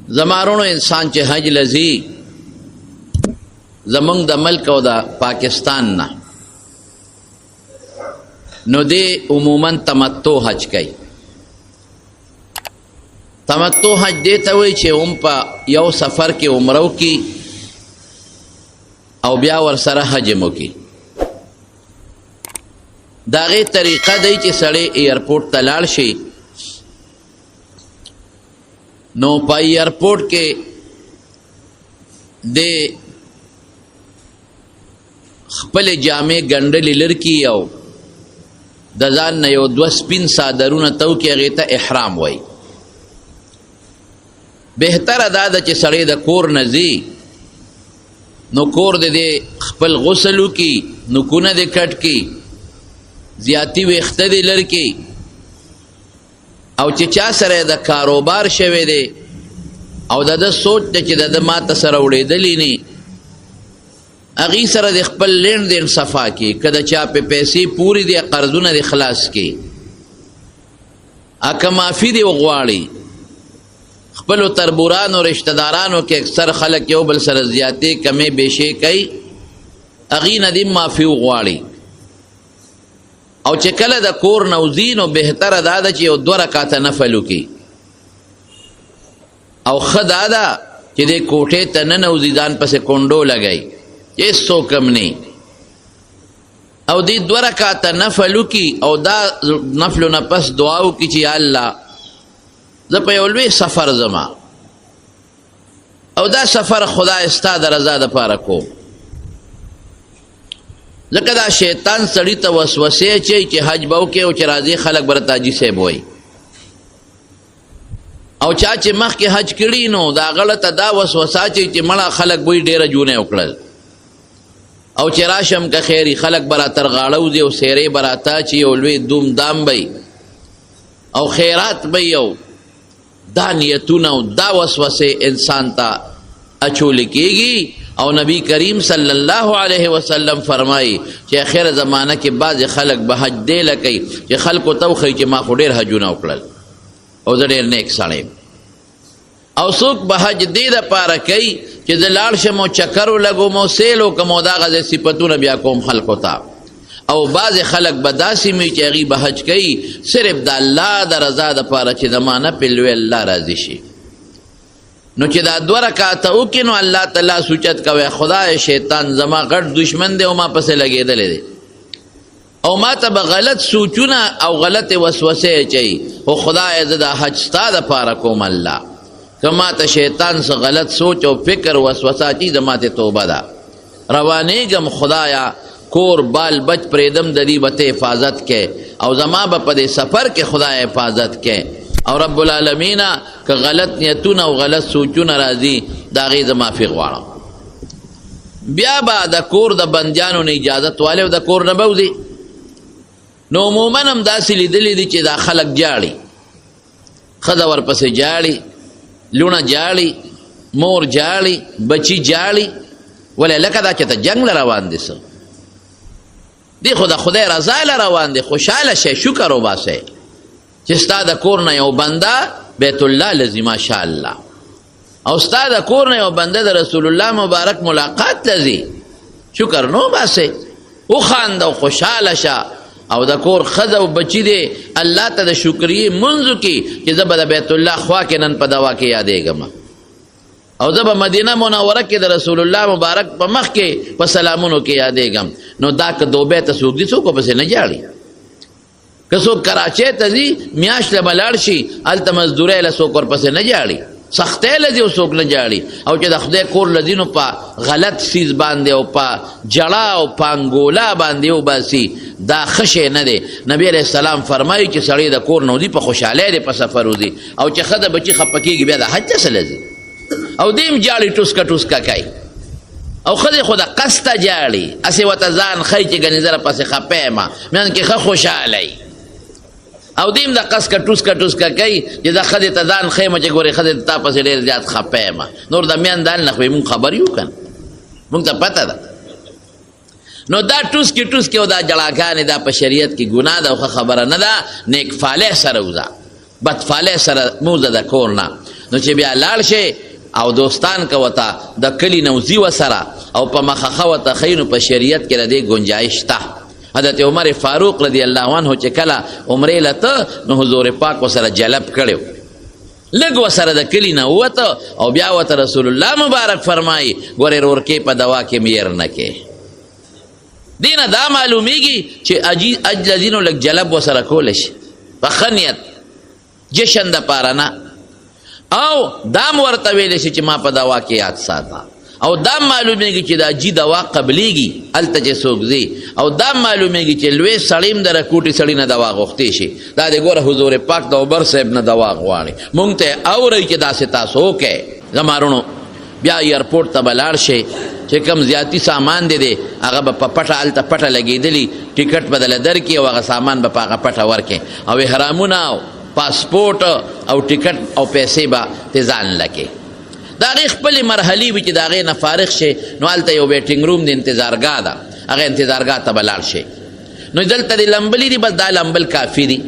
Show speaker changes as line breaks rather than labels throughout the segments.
زمارونو انسان چې حج لذي زمونږ د ملک او د پاکستان نه نو دی عموما تمتع حج کوي. تمتع حج دی ته وایي چې هم په یو سفر کې عمره وکړي او بیا ورسره حج هم وکړي. د هغې طریقه دی چې سړی ایرپورټ ته لاړ شي نو په ایرپورټ کې د خپل جامې ګنډلې لرکي او د ځان نه یو دوه سپین څادرونه تو کې هغې ته احرام وایي. بهتره دا ده چې سړی د کور نه ځي نو کور د دې خپل غسل وکړي، نوکونه دې کټ کړي، زیاتی ویښته دې لر کړي، او چې چا سره د کاروبار شوی دی او د ده سوچ دی چې د ده ماته سره وړېدلی نه هغې سره د خپل لین دین صفا کړي، که د چا په پیسې پورې دي قرضونه دې خلاص کړي، که معافي دې وغواړي. خپلو تربورانو رشته دارانو کې اکثر خلک یو بل سره زیاتې کمې بیشې کوي، هغې نه دې معافي وغواړي. او چې کله د کور نه وځي نو بهتره دا ده چې یو 2 رکعته نفل وکړي، او ښه دا ده چې دې کوټې ته ننوځي ځان پسې کونډو لګوي هېڅوک هم نه، او دې 2 رکعته نفل وکړي او دا نفلو نه پس دعا وکړي چې یا الله زه په یو لوی سفر ځمه او دا سفر خدای ستا د رضا دپاره کوم. ځکه دا شیطان سړي ته وسوسې اچوي چې حج به وکړي او چې راځي خلک به راته حاجي صاحب وایي، او چا چې مخکې حج کړي نو د هغه ته دا وسوسه اچوي چې مړه خلک به یې ډېره جونې وکړل، او چې راشم که خیري خلک به را تر غاړه وځي او سیرې به راته اچي او لوی دوم دام به او خیرات به او دا نیتونه او دا وسوسې انسان ته اچولی کېږي. او نبی کریم صلی الله علیه وسلم فرمایي چې آخر زمانه کې بعضې خلک به حج دی لکوي چې خلکو ته وښیي چې ما خو ډېر حجونه وکړل او زه ډېر نیک سړی یم، او څوک به حج دې دپاره کوي چې زه لاړ شم او چکر ولګوم او سیل وکړم او دغه ځای صفتونه بیا کوم خلکو ته. او بعضې خلک به داسې وي چې هغې به حج کوي صرف د الله د رضا دپاره چې زما نه پې لوی الله راضي شي. نو چې دا 2 رکعته وکړي نو الله تعالی سوچت کوي خدای شیطان زما غټ دشمن دی او ما پسې لګېدلی دی او ما ته به غلط سوچونه او غلطې وسوسې اچوي، خو خدای زه دا حج ستا دپاره کوم الله، که ما ته شیطان څه غلط سوچ او فکر وسوسه اچي زما ته توبه ده. روانېږم خدایا کور بال بچ پرېږدم د دې به ته حفاظت کې او زما به په دې سفر کې خدای حفاظت کې، او رب العالمین که غلط نیتونه او غلط سوچونه راځي د هغې زه معافي غواړم. بیا به د کور د بندیانو نه اجازت والی او د کور نه به وځي. نو عموما هم داسې لیدلی دي چې دا خلک جاړي، ښځه ورپسې جاړي، لونه جاړي، مور جاړي، بچي جاړي، ولې لکه دا چې ته جنګ له روان دي، څه دی خو د خدای رضا له روان دی. خوشحاله شئ، شکر وباسئ چې ستا د کور نه یو بنده بیت الله لځي ماشاءالله، او ستا د کور نه یو بنده د رسول الله مبارک ملاقات لځي، شکر نو باسئ، وخانده او خوشحاله شه. او د کور ښځه او بچي دی الله ته د شکریې منځ وکړي چې زه به د بیت الله خوا کې نن په دوا کې یادېږم او زه به مدینه منوره کې د رسول الله مبارک په مخ کې په سلامونو کې یادېږم. نو دا که دوبۍ ته څوک دي څوک پسې نه جاړي، که څوک کراچۍ ته ځي میاشت له به لاړ شي هلته مزدورۍ له څوک ورپسې نه جاړي، سختۍ له ځي او څوک نه جاړي، او چې د خدای کور له ځي نو په غلط څیز باندې او په جړه او په انګولا باندې وباسي، دا ښه شی نه دی. نبی علیه السلام فرمایي چې سړی د کور نه وځي په خوشحالۍ دی په سفر وځي، او چې ښه د بچي خفه کېږي بیا د حج ته څه لځي او دیم جاړي ټوسکه ټوسکه کوي، او ښځې خو د قصده جاړي هسې ورته ځان ښیي چې ګنې زه راپسې خفه یم میان کې ښه خوشحاله یي، او دیم د قصده ټوسکه ټوسکه کوي چې دا ښځې ته ځان ښیم چې ګورې ښځې تا پسې ډېر زیات خفه یم. نور د میان د حال نه خو مونږ خبر یو که نه، مونږ ته پته ده. نو دا ټوسکې ټوسکې او دا جړاګانې دا په شریعت کې ګناه ده او ښه خبره نه ده. نیک فالح سره وځه، بدفالح سره مه وځه د کور نه. نو چې بیا لاړ شي او دوستان که وته د کلي نه وځي ورسره او په مخه ورته ښیي نو په شریعت کې د دې گنجایش شته. حضرت عمر فاروق رضی الله عنه چې کله عمرې لته نو حضور پاک ورسره جلب کړی لږ ورسره د کلي نه ووته او بیا ورته رسول الله مبارک فرمایي ګورې رورکې په دوا کې میر نه کې. دې نه دا معلومیږي چې اجلځي نو لږ جلب ورسره کولی شي په ښه نیت جشن دپاره نه. او دام ورته ویلی شي چې ما په دوا کې یاد ساته او دام معلومیږي چې دا جي دوا قبلیږي هلته چې څوک ځي او دام معلومیږي چې لوی سړی هم د رکوټي سړي نه دوا غوښتی شي. دا د ګوره حضور پاک د عمر صاحب نه دوا غواړي مونږ ته اورئ چې داسې تاسو وکئ. زمارونو بیا ایرپورټ ته به لاړ شئ چې کوم زیاتی سامان دی هغه به په پټه هلته پټه لګېدلي ټیکټ به دله درکړي او هغه سامان به په هغه پټه ورکړي او احرامونه او پاسپورټ او ټیکټ او پیسې به تې ځان لکې. د هغې خپلې مرحلې وي چې د هغې نه فارغ شي نو هلته یو ویټینګ روم د انتظارګاه ده هغه انتظارګاه ته به لاړ شي. نو دلته د لمبلي دي بس دا لمبل کافي دي.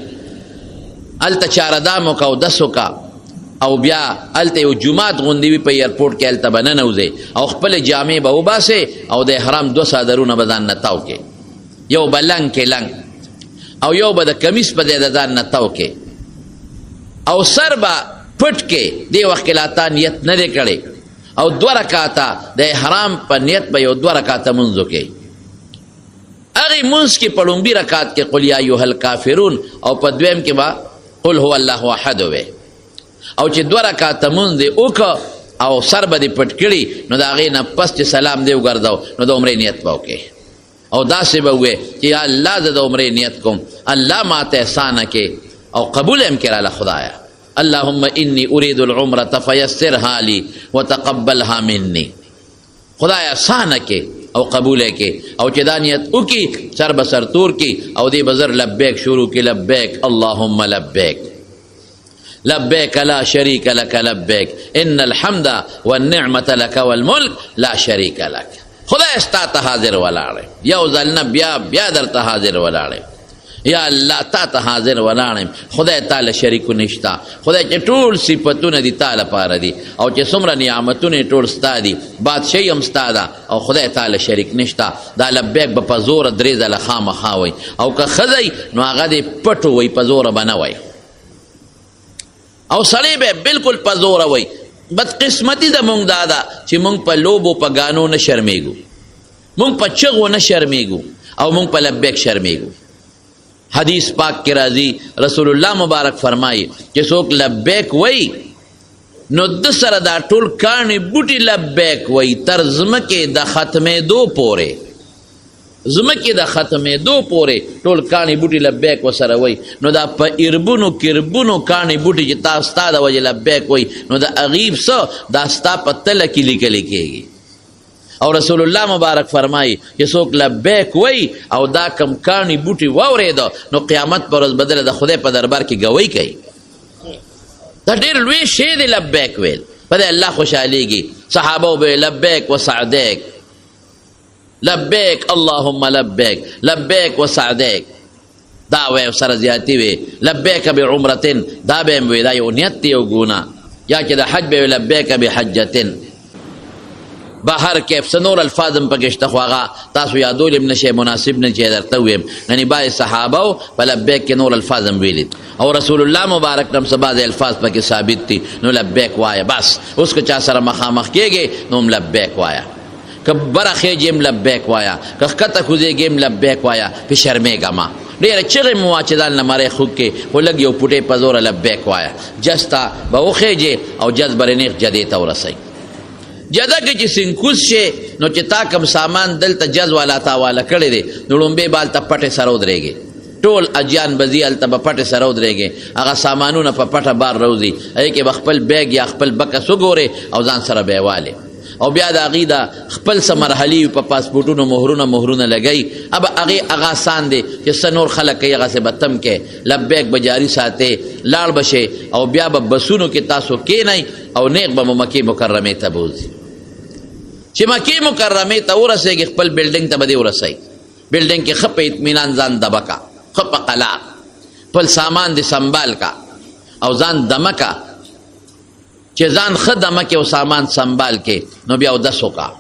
هلته چاردام وکه اودس وکه او بیا هلته یو جومات غوندې وي په ایرپورټ کې هلته به ننوځئ او خپلې جامې به وباسئ او د احرام 2 څادرونه به ځان نه تاو کې. یو به لنګ کې لنګ او یو به د کمیس په ځای د ځان نه تاو کې او سر به پټ کې. دې وخت کې لا تا نیت نه دی کړی او 2 رکاته د احرام په نیت به یو 2 رکاته مونځ وکړئ. هغې مونځ کې په لومبي رکات کې قل یا ایها الکافرون او په دویم کې به قل هو الله احد وی او چې 2 رکاته مونځ دې وکړه او سر به دې پټ کړي نو د هغې نه پس چې سلام دې وګرځو نو د عمرې نیت به وکړې او داسې به ووایې چې یا الله زه د عمرې نیت کوم الله ماته احسانه کې او قبول هم کړه له خدایه. اللهم انی اريد العمرة فيسرها لي وتقبلها مني. خدای آسانه کې او قبول کې او چې دا نیت وکړي سر به سر تور کې او دې به زر لبیک شروع کې لبیک اللهم لبیک لبیک لا شریک لک لبیک ان الحمد والنعمة لك والملک لا شریک لک. خدای ستا ته حاضر ولاړ یو ځل نه بیا درته حاضر ولاړ یا الله تا ته حاضر ولاړم. خدای تعالی شریکو نشته. خدای چې ټول صفتونه دي تا لپاره دي او چې څومره نعمتونه ټول ستا دي بادشاهي هم ستا ده او خدای تعالی شریک نشته. دا لبیک به په زوره 3 ځله خامخا وایي او که ښځی نو هغه دې پټو وایي په زوره به نه وایي او سړی به بلکل په زوره وایي. بدقسمتي زمونږ دا ده چې مونږ په لوبو په ګانو نه شرمېږو مونږ په چغو نه شرمېږو او مونږ په لبیک شرمېږو. حدیث پاک کې راځي رسول الله مبارک فرمایي چې څوک لبیک وایي نو د سره دا ټول کاڼي بوټي لبیک وایي تر ځمکې د ختمېدو پورې ځمکې د ختمېدو پورې ټول کاڼي بوټي لبیک ورسره وایي. نو دا په اربونو کربونو کاڼي بوټي چې تا ستا د وجې لبیک وایي نو د هغې څه دا ستا په تله کې لیکلی کېږي. او رسول الله مبارک فرمایي چې څوک لبیک وایي او دا کم کاڼي بوټي واورېده نو قیامت پر ورځ بدله د خدای په دربار کې ګوۍ کوي. دا ډېر لوی شی دی لبیک ویل په دې الله خوشحالیږي. صحابه به لبیک و سعدیک لبیک اللهم لبیک لبیک و سعدیک دا وی سره زیاتی وی لبیک بعمرتن دا به هم وی دا یو نیت دی یو ګونه یا چې د حج به لبیک بحجتن بهر کیف سنور الفاظ هم پکې شته خو هغه تاسو یادول هم نشئ مناسب نه چې درته ویم. یعنې بعضې صحابو په لبیک کې نور الفاظ هم ویلي او رسول الله مبارک هم څه بعضې الفاظ پکې ثابت دي نو لبیک وایه. بس اوس که چا سره مخامخ کېږې نو هم لبیک وایه که بره خیجې هم لبیک وایه که ښکته کوزېږې هم لبیک وایه پې شرمېږه ما ډېره چغې مو وا چې دا لمری خوږ کې خو لږ یو پوټې په زوره لبیک وایه. جز ته به وخیجې او جز برنیغ جدې ته ورسئ. جده کې چې سنکوز شي نو چې تا کم سامان دلته جز والا تا والا کړی دی نو لومبې به هلته پټې سره ودرېږي ټول اجیان به ځي هلته به پټې سره ودرېږي هغه سامانونه په پټه بار روځي هغې کې به خپل بیګ یا خپل بکس وګورې او ځان سره به یې والې او بیا د هغې د خپل څه مرحلې په پاسپورټونو مهرونه لګوي اب هغې هغه آسان دی چې څه نور خلک کوي هغسې به تم کې لبیک به جاري ساتې لاړ به شئ او بیا به بسونو کې تاسو کېنئ او نیغ به مو مکې مکرمې ته بوځي. چې مکې مکرمې ته ورسېږي خپل بلډنګ ته به دې ورسئ بلډنګ کې ښه په اطمینان ځان دبه کا ښه په قلا خپل سامان دې سنبال کا او ځان دمه کا چې ځان ښه دمه کې او سامان سنبال کې نو بیا اودس وکړه.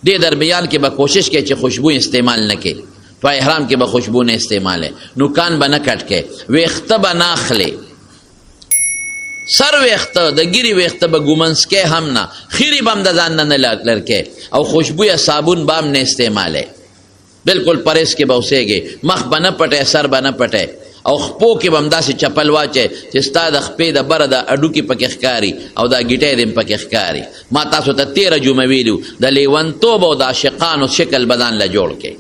دې درمیان کې به کوشش کې چې خوشبو استعمال نه کې، په احرام کې به خوشبو نه استعماله، نوکان به نه کټ کې، ویښته به نه اخلې، سر ویښته د ګیرې ویښته به ګومنس کې هم نه، خیرې به هم د ځان نه لر کې، او خوشبو یا صابون به هم نه استعماله. بالکل پرهیز کې به اوسېږې، مخ به نه پټې، سر به نه پټې، او خپو کې به هم داسې چپل واچې چې ستا د خپې د بره د اډوکې پکې ښکاري او دا ګیټۍ دې هم پکې ښکاري. ما تاسو ته 13 جمعه ویلو د لیونتوب او د عاشقانو شکل بدان له جوړ کې.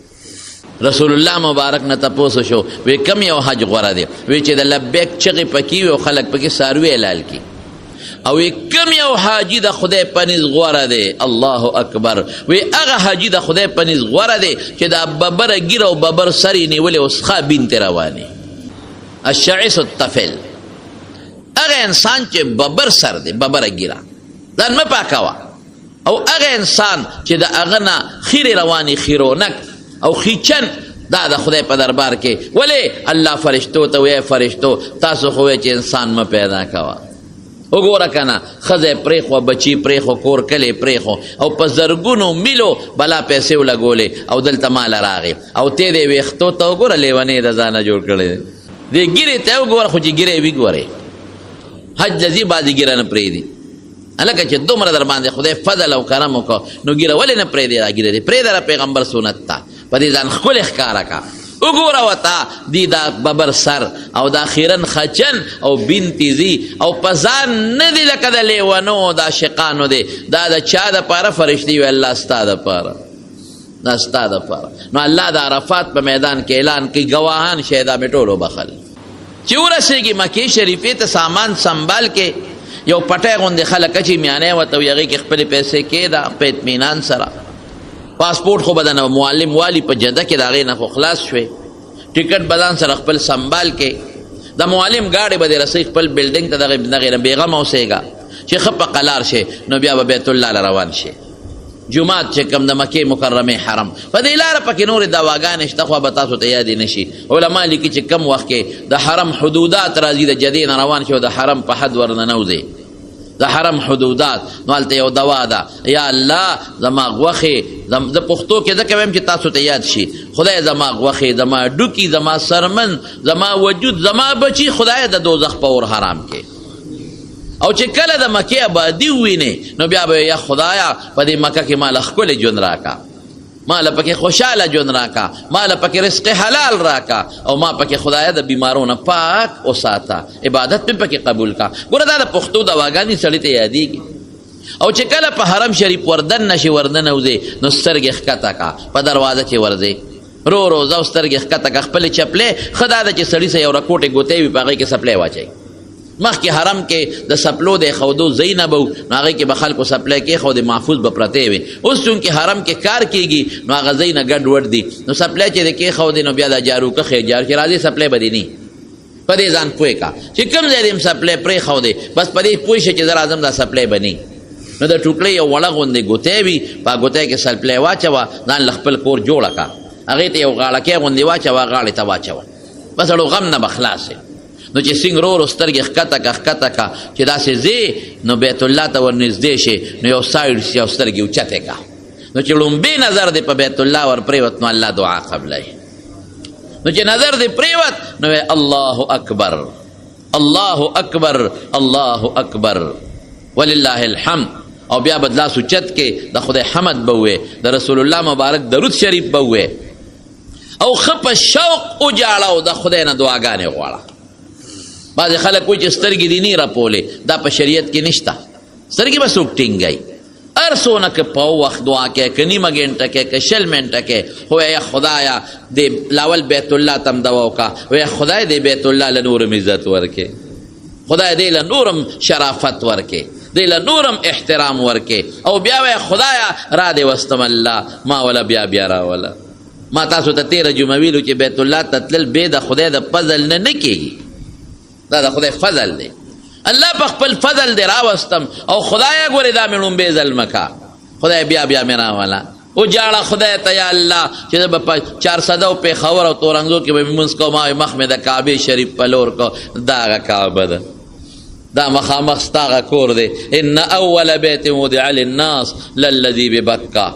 رسول الله مبارک نه تپوسو شو، وی کم یو حج غوره دی؟ وی چې د لبیک چغې پکې وي او خلک پکې څاروي حلال کي. او وی کم یو حاجي د خدای په نزد غوره دی؟ الله اکبر. وی هغه حاجي د خدای په نزد غوره دی چې دا ببره ګیره او ببر سر یې نیولې او څخه بین ترې روانې. الشعث الطفل، هغه انسان چې ببر سر دی، ببره ګیره، ځان مه پاکوه. او هغه انسان چې د هغه نه خیرې روانې، خیرونک او خیچن، دا د خدای په دربار کې. ولې الله فرشتو ته وی فرشتو تاسو خو چې انسان مه پیدا کوه. وګوره که نه ښځه پرېښوه، بچي پرېښو، کور کلی پرېښو، او په زرګونو میلو بلا پیسې ولګولې او دلته ماله راغې، او تی دې ویښتو ته وګوره لیونې د ځانه جوړ کړی دی. دې ګیرې ته وګوره، خو چې ګیرې وي ګورې حج ځي بعضې ګیره نه پرېږدي. هلکه چې دومره در باندې خدای فضل او کرم وکړه نو ګیره ولې نه پرېږدې؟ دا ګیره دې پرېږده، د پیغمبر سنت ته په دې ځان ښکلې ښکاره کا. وګوره ورته دی دا ببر سر او دا خیرن خچن او بین تیزي او په ځان نه دی لکه د لیونو د عاشقانو دی. دا د چا دپاره؟ فرشتې وي الله ستا دپاره، دا ستا دپاره. نو الله د عرفات په میدان کې اعلان کوي ګواهان شه دا مې ټول وبخل. چې ورسېږي مکې شریفې ته سامان سنبال کې یو پټی غوندې خلک اچي میانۍ ورته وي، هغې کې خپلې پیسې کېږده په اطمینان سره. پاسپورټ خو به د معلم والی په جده کې د هغې نه خو خلاص شوې، ټکټ به ځان سره خپل سنبال کې، د معلم ګاډې به دې رسوي خپل بلډینګ ته، دغې نه بېغمه اوسېږه چې ښه په قلار شي نو بیا به بیت الله له روان شي. جومات چې کوم د مکې مکرمې حرم په دې لاره پکې نورې دواګانې شته، خو به تاسو ته یادې نه شي. علما لیکي چې کم وخت کې د حرم حدودات راځي، د جدې نه روان شي او د حرم په حد ورننوځي، د حرم حدودات، نو هلته یو دوا ده، یا الله زما غوښې، د پښتو کې ځکه وایم چې تاسو ته یاد شي، خدای زما غوښې، زما ډوکي، زما سرمن، زما وجود، زما بچي خدای د دوزخ په اور حرام کې. او چې کله د مکې آبادي ووینې نو بیا به یا خدایا په دې مکه کې ماله ښکلی ژوند راکا، ماله پکې خوشحاله ژوند راکا، ماله پکې رزق حلال راکا، او ما پکې خدایا د بیمارو نه پاک وساته، عبادت مې پکې قبول کا. ګوره دا د پښتو دواګانې سړي ته یادېږي. او چې کله په حرم شریف وردن نشي ورننوځې نو سترګې ښکته کا، په دروازه چې ورځې رو رو ځه او سترګې ښکته کا، خپلې چپلې ښه دا ده چې سړي سه یو رکوټې ګوتې وي په هغې کې سپلی واچوي. مخکې حرم کې د سپلو د ایښودو ځای نه به و، نو هغې کې به خلکو سپلی کېښودې محفوظ به پرتې وي. اوس چونکې حرم کې کار کېږي نو هغه ځای نه ګډ وډ دي، نو سپلی چې د کېښودې نو بیا دا جارو کښې جار چې راځي سپلی به دې نه په دې ځان پوه کا چې کوم ځای دې هم سپلی پرېښودې، بس په دې پوه شه چې زه راځم دا سپلی به نه. نو د ټوکړې یو وړه غوندې ګوتې وي، په ګوتۍ کې سپلی واچوه، ځان له خپل کور جوړه کا، هغې ته یو غاړکۍ غوندې واچوه، غاړې ته واچوه، بس اړو غم نه به خلاص. نو چې څنګه رو رو سترګې ښکته کا ښکته کا چې داسې ځې نو بیت الله ته ورنږدې شي، نو یو سایډ شي او سترګې اوچتې کا، نو چې لومبې نظر دې په بیت الله ور پرېوت نو الله دعا قبلوي. نو چې نظر دې پرېوت نو الله اکبر الله اکبر الله اکبر ولله الحمد، او بیا به لاس اوچت کې د خدای حمد به ووې، د رسول الله مبارک درود شریف به ووې، او ښه په شوق وجاړه او د خدای نه دعاګانې غواړه. بعضې خلک وایي چې سترګې دې نه راپولې، دا په شریعت کې نشته. سترګې به څوک ټینګوي؟ هر څونه که په وخت دعا کې، که نیمه ګنټه کې، که 20 منټه کې، خو یا خدایا دې لاول بیت الله ته هم دوا وکړه، ویا خدای دې بیت الله له نورم عزت ورکې، خدای دې له نورم شرافت ورکې، دې له نورم احترام ورکې، او بیا ویا خدایا را دې وستم الله ما ولا بیا راوله. ما تاسو ته 13 جمعه ویلو چې بیت الله ته تلل بې د خدای د فضل نه کېږي، دا د خدای فضل دی. الله په خپل فضل دی راوستم، او خدای ګورې دا مې لومبې ځل مکه، خدای بیا مې راوله. وجاړه خدای ته یا الله چې زه به په 400 او پېښور او تورنګزو کې به مې لمونځ کوم، مخ مې د کعبې شریف په لور کو، دا هغه کعبه ده، دا مخامخ ستا غا کور دی ان اول بیت وضع للناس للذی ببکا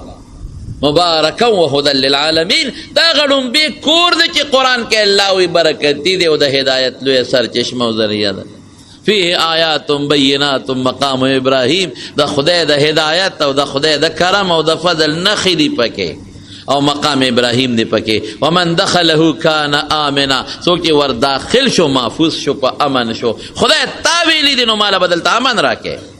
مبارکا وهدى للعالمین دا غړم به کور دی چې قرآن کې الله وی برکتی دی او د هدایت لوی سرچشمه او ذریعہ ده فيه آیات بینات مقام ابراهیم د خدای د هدایت او د خدای د کرم او د فضل نخې دی پکې او مقام ابراهیم دی پکې ومن دخله کان آمنا څوک چې ور داخل شو محفوظ شو په امن شو خدای تا ویلی دی نو مالا بدل ته امن راکې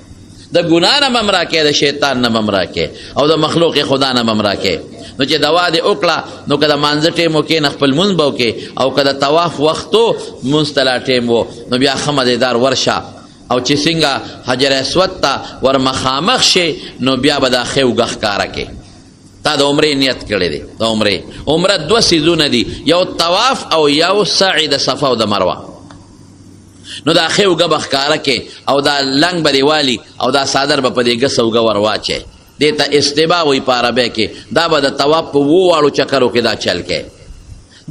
د ګناه نه هم راکې د شیطان نه هم راکې او د مخلوق خدا نه هم راکې نو چې دوا دې وکړه نو که د مانځه ټیم وکې نه خپل مونځ به وکې او که د طواف وخت و مونځ ته لا ټیم و نو بیا ښه مزېدار ورشه او چې څنګه حجر اسود ته ور مخامخ شي نو بیا به دا ښې اوږه ښکاره کې تا د عمرې نیت کړی دی د عمره دوه څیزونه دي یو طواف او یو سعی د صفا او د مروه نو دا ښې اوږه به ښکاره کې او دا لنګ به دې والي او دا صادر به په دې ګسه اوږه ور واچی دې ته استبا وایي په عربی کې دا به د طواف په 2 واړو چکرو کې دا چل کې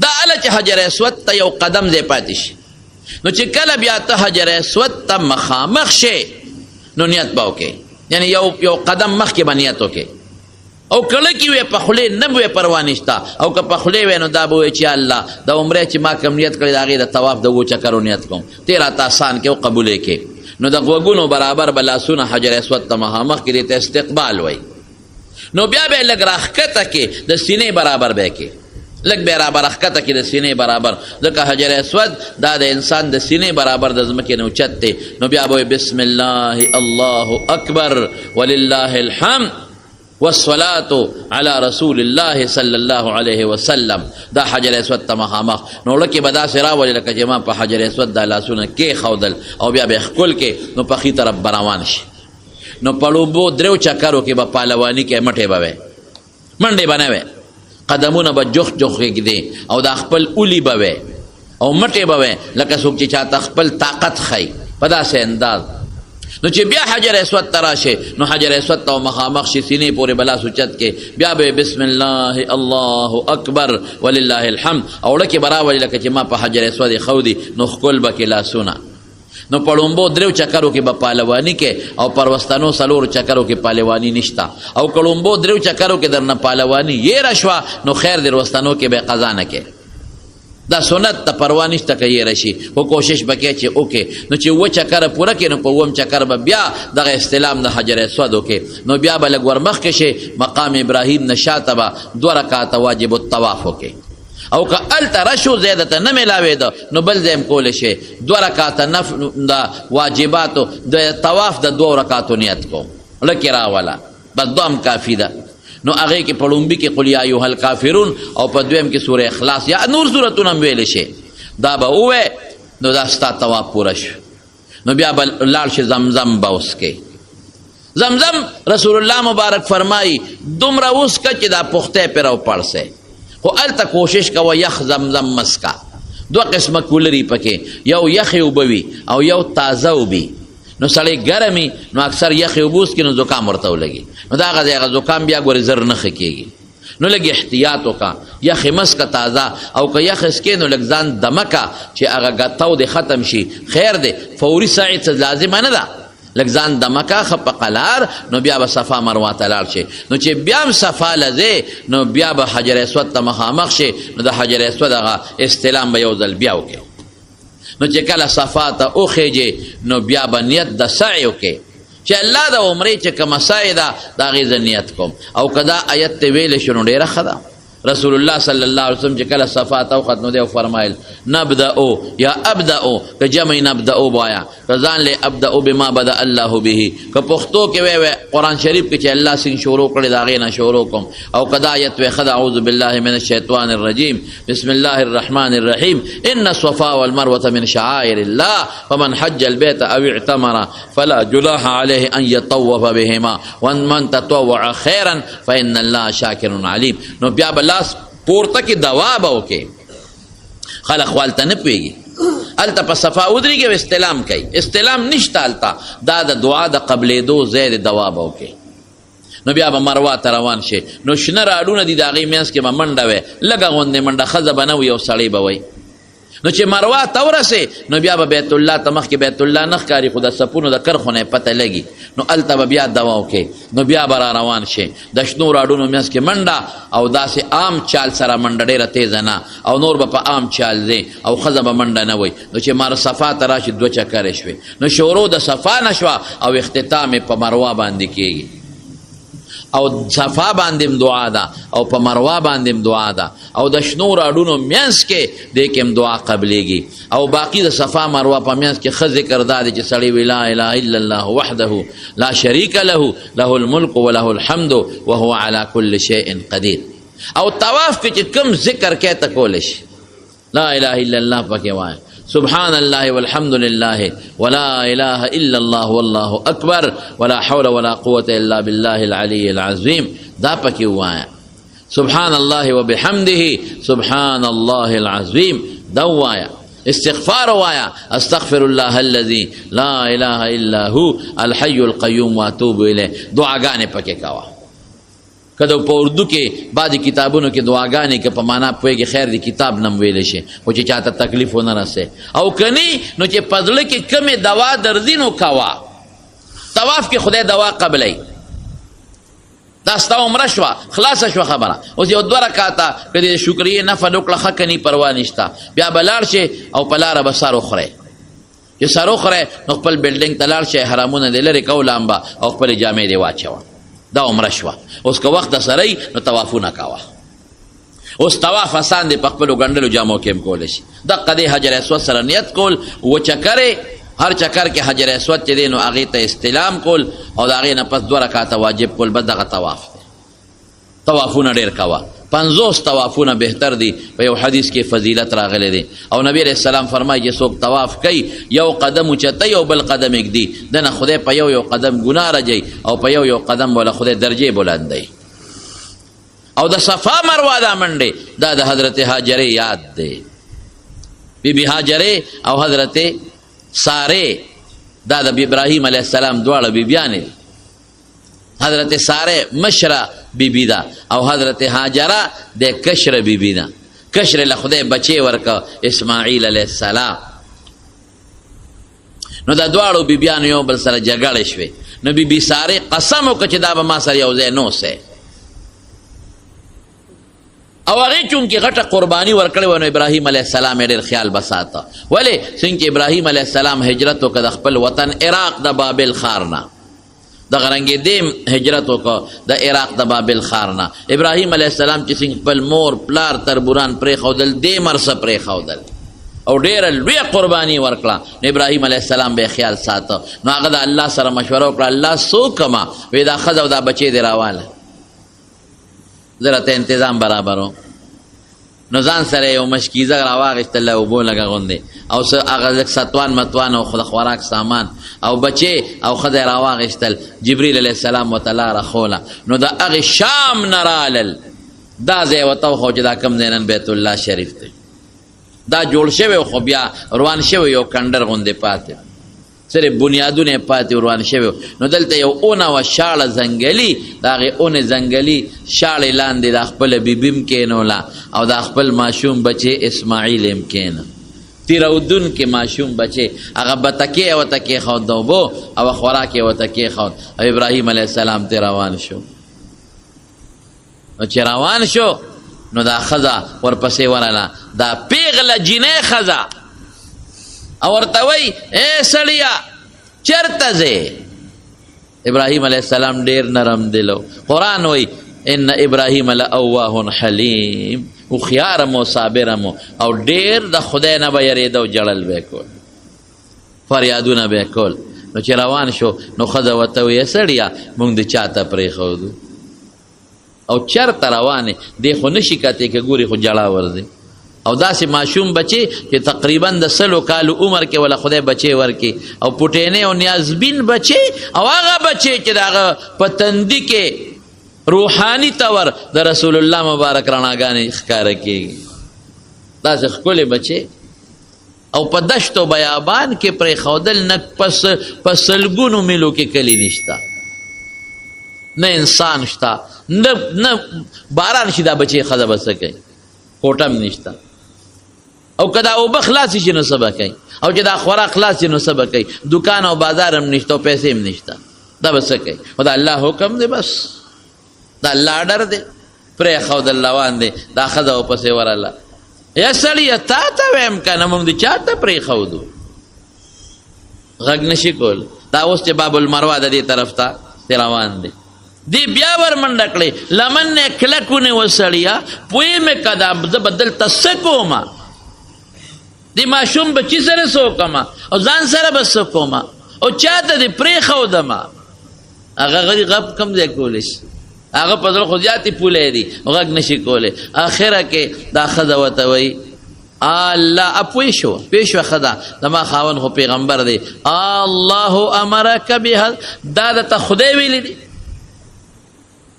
دا هله چې حجر اسود ته یو قدم ځای پاتې شي نو چې کله بیا ته حجر اسود ته مخامخ شي نو نیت به وکې یعنی یو قدم مخکې به نیت وکې او کله کې وې په خولې نه به پروا نشته او که په خولې وې نو دا به وایي چې الله د عمرې چې ما کوم نیت کړی د هغې د طواف د 2 چکرو نیت کوم ته راته آسان کې او قبول یې کې نو د غوږونو برابر به لاسونه حجر اسود ته مخامخ کړي ته استقبال وایي نو بیا به یې لږ راښکته کې د سینې برابر به یې کې لږ به یې راښکته کې د سینې برابر ځکه حجر اسود دا د انسان د سینې برابر د ځمکې نه اوچت دی نو بیا به بسم الله الله اکبر ولله الحمد والصلاة على رسول الله صلی الله علیه وسلم دا حجر اسود ته مخامخ نو لکه به داسې راولي لکه چې ما په حجر اسود دا لاسونه کېښودل او بیا به یې ښکل کې نو په ښي طرف به روان شي نو په لوبو 3 چکرو کې به پهلواني کې مټې به وې منډې به نه وې قدمونه به جوخ جوخ کېږدي او دا خپل اولی به وې او مټې به وې لکه څوک چې چاته خپل طاقت ښیي په داسې انداز نو چې بیا حجر اسود ته راشي نو حجر اسود ته مخامخ شي سینې پورې به لاس اوچت کې بیا به بسم الله الله اکبر ولله الحمد او لکې به راولي لکه چې ما په حجر اسود یې ښودي نو ښکل به کې لاسونه نو په لومبو 3 چکرو کې به پهلواني کې او پر وستنو 4 چکرو کې پهلواني نشته او که لومبو 3 چکرو کې درنه پهلواني یېره شوه نو خیر در وستنو کې به قضا نه کې دا سنت ته پروا نشته که یې راشي خو کوشش به کوې چې وکې نو چې 2 چکره پوره کړې نو په 2م چکر به بیا دغه استلام د حجر اسود وکې نو بیا به لږ ورمخکې شي مقام ابراهیم نه شاته به 2 رکعاته واجب الطواف وکې او که هلته رشو زیاده ته نه میلاوېده نو بل ځای هم کولی شي 2 رکعاته د واجباتو د طواف د 2 رکعاتو نیت کوم لکې راوله بس 2 هم کافي ده نو هغې کې په لومبي کې قل یا ایها الکافرون او په دویم کې سوره اخلاص یا نور سورتونه هم ویلی شي دا به ووایې نو دا ستا طواف پوره شو نو بیا به لاړ شي زمزم به وسکې زمزم رسول الله مبارک فرمایي دومره وسکه چې دا پختی پې راوپړسئ خو هلته کوشش کوه یخ زمزم مسکه 2 قسمه کولري پکې یو یخې اوبه وي او یو تازه اوبي نو سړی ګرمي نو اکثر یخې اوبه وڅکي نو زکام ورته ولګي نو د هغه ځای هغه زکام بیا ګورې زر نه ښه کېږي نو لږ احتیاط وکړه یخې مسکه تازه او که یخ څکې نو لږ ځان دمه که چې هغه ګتاو دې ختم شي خیر دی فوري سعی څه لازمه نه ده لږ ځان دمه که ښه په قلار نو بیا به صفا مروه ته لاړ شي نو چې بیا هم صفا لځې نو بیا به حجر اسود ته مخامخ شي نو د حجر اسود هغه استلام به یو ځل بیا وکړي نو چې کله صفا ته وخیږي نو بیا به نیت د سعی وکړي چې الله د عمرې چې کومه سعی ده د هغې زه نیت کوم او که دا آیت ته ویلی شو نو ډېره ښه ده رسول الله صلی الله علیه وسلم چې کله صفا ته وخت نو دی فرمایل نبدأو یا ابدأو که جمعی نبدأو بایا که ځان لی ابدأو بما بدأ الله به که پښتو کې وی قرآن شریف کې چې الله څنګه شروع کړی د هغې نه شروع کوم او که دا آیت وی ښه ده اعوذ بالله من الشیطان الرجیم بسم الله الرحمن الرحیم ان الصفا والمروة من شعائر الله فمن حج البيت او اعتمر فلا جناح عليه ان يطوف بهما ومن تطوع خيرا فان الله شاکر علیم نو بیا لاس پورته کې دوا به وکې خلک خو هلته نه پوهېږي هلته په صفا ودرېږي او استلام کوي استلام نشته هلته دا د دعا د قبلېدو ځای د دوا به وکې نو بیا به مروه ته روان شي نو شنه راډونه دي د هغې منځ کې به منډه وی لږه غوندې منډه ښځه به نه وي او سړی به وی نو چې مروه ته ورسې نو بیا به بیت الله ته مخکې بیت الله نه ښکاري خو د صفونو د کرښو نه پته لګي نو هلته به بیا دوا وکې نو بیا به را روان شي د شنو راډونو منځ کې منډه او داسې عام چال سره منډه ډېره تیزه نه او نور به په عام چال دی او ښځه به منډه نه وي نو چې مر صفا ته راشي 2 چکرې شوې نو شروع د صفا نه شوه او اختتام یې په مروه باندې کېږي او صفا باندې دعا ده او په مروه باندې دعا ده او د شنو راډونو منځ کې دې کې دعا قبلېږي او باقي د صفا مروه په منځ کې ښه ذکر دا دی چې سړی وي لا اله الا الله وحده لا شریک له له الملک وله الحمد وهو على كل شيء قدیر او طواف کې چې کوم ذکر کې ته کولی شي لا اله الا الله پکې وایه سبحان الله والحمد لله ولا إله إلا الله والله أكبر ولا حول ولا قوة إلا بالله العلي العظيم دا پکې وایا سبحان الله وبحمده سبحان الله العظيم دا وایا استغفار وایا استغفر الله الذي لا إله إلا هو الحي القيوم واتوب إليه دعاګانې پکې کوا کله په اردو کې بعضې کتابونو کې دعاګانې که په معنا پوهېږي خیر د کتاب نم ویلی شي خو چې چاته تکلیف ونه رسې او کنی نو چې په زړه کې کمې دوا درځي نو کوه طواف کې خدای دوا قبلی دا ستا عمره شوه خلاصه شوه خبره اوس یو 2 رکاته که د شکریې نفل وکړه ښه کني پروا نشته بیا به لاړ شي او په لاره به سر وخورئ چې سر وخورئ نو خپل بلډینګ ته لاړ شئ حرامونه دې لرې کوه لامبه او خپلې جامې دې واچوه دا عمره شوه اوس که وخت سره نو طوافونه کوه اوس طواف آسان دی په خپلو ګنډلو جامو کې هم کولی شي دقه دی حجر اسود سره نیت کول و چکرې هر چکر کې حجر اسود چې دی نو هغې ته استلام کول او د هغې نه پس 2 رکاته واجب کول بس دغه طواف دی طوافونه ډېر کوه 50 طوافونه بهتر دي په یو حدیث کې فضیلت راغلی دی او نبی علیه السلام فرمایي چې څوک طواف کوي یو قدم اوچتوي او بل قدم ایږدي دنه خدای په یو قدم ګناه رجوي او په یو قدم ولا خدای درجې بلندوي او د صفا مروه دا منډې دا د حضرت هاجرې یاد دی بی هاجرې او حضرت سارې دا د ابراهیم علیه السلام دواړه بیبیانې حضرت سارې مشره بیبی ده او حضرت هاجره د کشره بیبی ده کشره له خدای بچی ورکه اسماعیل علیه السلام نو دا دواړو بیبیانو یو بل سره جګړې شوې نو بیبي سارې قسم وکړه چې دا به ما سره یو ځای نه اوسئ او هغې چونکې غټه قرباني ورکړې وه نو ابراهیم علیه السلام یې ډېر خیال به ساته ولې څنګه چې ابراهیم علیه السلام هجرت وکړه د خپل وطن عراق د بابل ښار نه دغه رنګې دیم هجرت وکړه د عراق د بابل ښار نه ابراهیم علیه السلام چې څنګه خپل مور پلار تربوران پرېښودل دې مرسه پرېښودل او ډېره لویه قرباني ورکړه نو ابراهیم علیه السلام به یې خیال ساته نو هغه د الله سره مشوره وکړه الله څه وکړمه وایي دا ښځه او دا بچی دې راواله زه راته انتظام برابرو نو ځان سره یو مشکیزه راواغېستله اوبو لږه غوندې او هغه لږ ستوان متوان او د خوراک سامان او بچې او ښځه یې راواغېستل جبریل علیه السلام ورته لاره ښوله نو د هغې شام نه رالل دا ځای ورته وښو چې دا کوم ځای نن بیت الله شریف دی دا جوړ شوی خو بیا روان شوی یو کنډر غوندې پاتې صرف بنیادونه یې پاتې روان شوی نو دلته یو اونه وه شاړه ځنګلي د هغې اونې ځنګلي شاړې لاندې د خپله بیبي هم کېنوله او د خپل ماشوم بچی اسماعیل هم کېنه تیرودونکې ماشوم بچی هغه بتکې یې ورته کېښود د اوبو او خوراک یې ورته کېښود او ابراهیم علیه السلام ته روان شو نو چې روان شو نو دا ښځه ورپسې ورله دا پیغله جینۍ ښځه او ورته وی اے سړیا چرته ځې ابراهیم علیه السلام ډېر نرم دلو قرآن وی ان ابراهیم لأواه حلیم هوښیارم و صابرم او ډېر د خدای نه به یېرېده او جړل به یې کول فریادونه به یې کول نو چې روان شو نو ښځه ورته وی سړیا موږ د چا ته پرېښودو او چرته روانې دی خو نشي کتې که ګوري خو جړا ورځي او داسې ماشوم بچی چې تقریبا د 100 کالو عمر کې ولا خدای بچی ورکي او پټینې او نیازبین بچی او هغه بچی چې د هغه په تندي کې روحاني طور د رسول الله مبارک رڼاګانې ښکاره کېږي داسې ښکلې بچی او په دشت و بیابان کې پرېښودل نه په سلګونو میلو کې کلی نشته نه انسان شته نه باران شي دا بچی ښځه به څه کوي کوټه هم نشته او که دا اوبه خلاصې شي نو څه به کوي او چې دا خوراک خلاص شي نو څه به کوي دکان او بازار هم نشته او پیسې هم نشته دا به څه کوي خو دا الله حکم دی بس دا الله اډر دی پرېښودل روان دی دا ښځه ورپسې ورله یا سړیه تا ته ویم که نه موږ د چا ته پرېښودو غږ نشي کول دا اوس چې باب المروه د دې طرف ته روان دی دی بیا ور منډه کړې لمن نه کلک ونیوه سړیه پوهې مې که دا زه به دلته څه کومه د ماشوم بچي سره څه وکړمه او ځان سره به څه کومه او چا ته دې پرېښودمه هغه غږ کم ځای کولی شي هغه په زړه خو زیاتې پولی دي غږ نشي کولی اخره کې دا ښځه ورته وایي الله پوه شوه ښه زما خاوند خو پیغمبر دی الله امرک بها دا درته خدای ویلی دی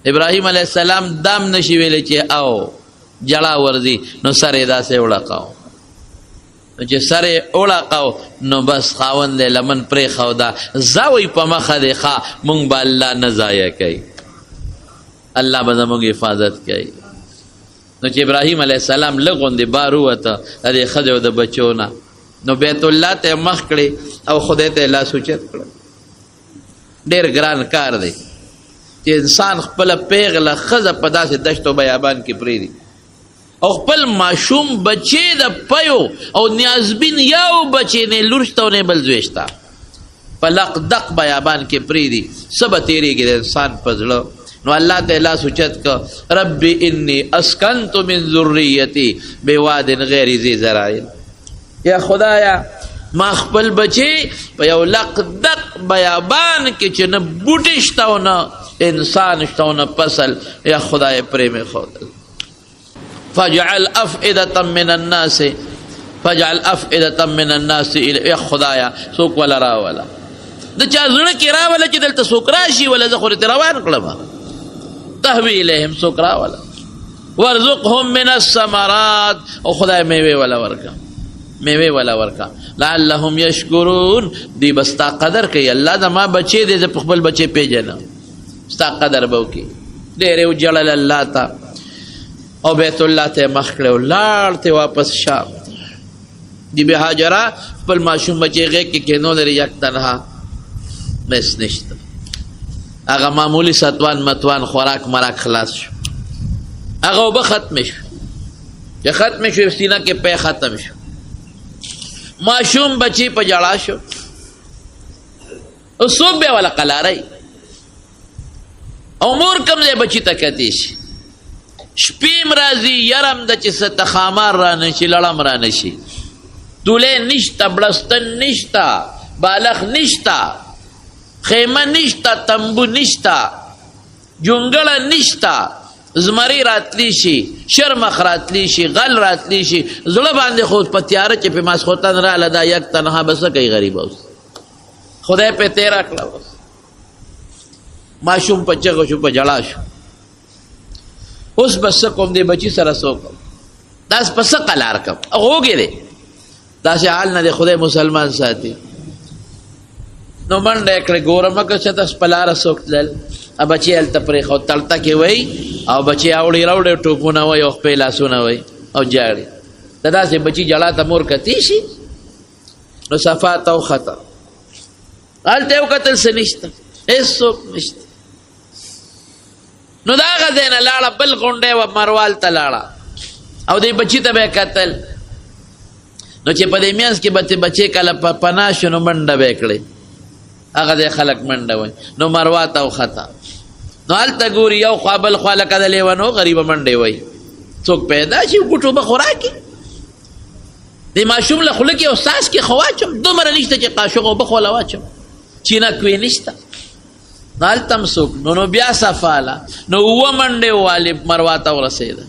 ابراهیم علیه السلام دام نشي ویلی چې او جړه ورځي نو سر یې داسې وړقاو نو چې سر یې وړقاو نو بس خاوند دی لمن پرېښوده ځه وایي په مخه دی ښه مونږ به الله نه ضایع کوي الله به زموږ حفاظت کوي نو چې ابراهیم علیه السلام لږ غوندې بار ووته د دې ښځې او د بچو نه نو بیت الله ته مخ کړې او خدای ته لاس اوچت کړه ډېر ګران کار دی چې انسان خپله پیغله ښځه په داسې دشت و بیابان کې پرېږدي او خپل ماشوم بچې د پیو او نیازبین یو بچې نه لور شته او نه بل زوی شته په لقدق بیابان کې پرېږدي څه به تېرېږي د انسان په زړه نو الله ته لاس اوچت که رب انی اسکنت من ذریتی بواد غیر ذی زرع یا خدایا ما خپل بچی په یو لقدق بیابان کې چې نه بوټی شته او نه انسان شته او نه فصل یا خدای پرې مې ښودل فاجعل افئدة من الناس یا خدایا څوک ولا راوله د چا زړه کې راوله چې دلته څوک راشي ولا زه خو ورته روان کړم تهوی الیهم څوک راوله وارزقهم من الثمرات او خدای میوې ولا ورکا لعلهم یشکرون دی به ستا قدر کوي الله زما بچې دی زه په خپل بچې پیژنم ستا قدر به وکړي ډېرې وجړل الله ته او بیت الله ته مخ کړی ولاړ ته واپس شام دی بې هاجره خپل ماشوم بچې غېږ کې کېنولی یک تنها مس نشته هغه معمولی ستوان متوان خوراک مراک خلاص شو هغه اوبه ختم شو چې ختم شو سینه کې پی ختم شو ماشوم بچی په جړا شو او څوک بیا ولا قلاری او مور کم ځای بچی ته کتی شي شپیم راځي یرم د چې څه تخامار را نشي لړم را نشي دولی نشته بړستن نشته بالغ نشته خیمه نشتا تنبو نشتا جونگل نشتا زمری راتلی شي شرمخ راتلی شي غل راتلی شي زړه باندې خود په تیاره چې په ماسخوتن راله دا یک تنها بس کوي غریب اوس خدای په تیرا کړه اوس ماشوم په چغو شو په جړا شو اوس بس کوم دی بچی سره سوکم داس پس قلار کم هغه دی داسې حال نه دی خدای مسلمان ساتي نو منډه کړې ګورم که چې تاسو په لاره څوک تلل بچی هلته پرېښود تلته کې وایي او بچی اوړې راوړې ټوپونه وایي او خپې لاسونه وایي او جاړي د داسې بچي جړا ته مور کتی شي نو صفا ته وخته هلته یې وکتل څه نشته هېڅوک نشته نو د هغه ځای نه لاړه بل غونډۍ وه مروال ته لاړه او دې بچي ته به یې کتل نو چې په دې میانځ کې به بچی کله پناه شو نو منډه به یې کړې هغه ځای خلک منډه وایي نو مروا ته وخته نو هلته ګوري یو خوا بل خوا لکه د لیونو غریبه منډې وایي څوک پیدا شي ګوټو به خوراکي د ماشوم له خوله کې او ساس کې خو واچم دومره نشته چې قاشق اوبه خو له واچم چینک وې نشته نو هلته هم څوک نو بیا صفاله نو اووه منډې والې مروا ته ورسېده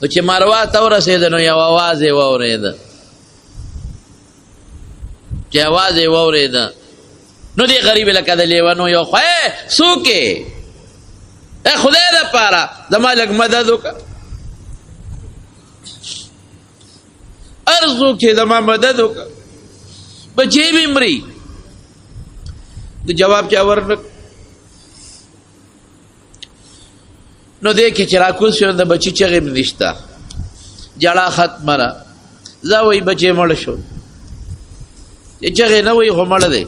نو چې مروا ته ورسېده نو یو اواز یې واورېده چې اواز یې واورېده نو دی غریب لکه د لیونو یو خو څوک یې خدای دپاره زما لږ مدد وکړه هر څوک چې زما مدد وکړه بچی به مري د جواب چا ورنک نو دی کې چې راکوز شو د بچي چغې م نشته جړه ختمه ده زه وایي بچې مړ شو، چې چغې نه وایي خو مړ دی.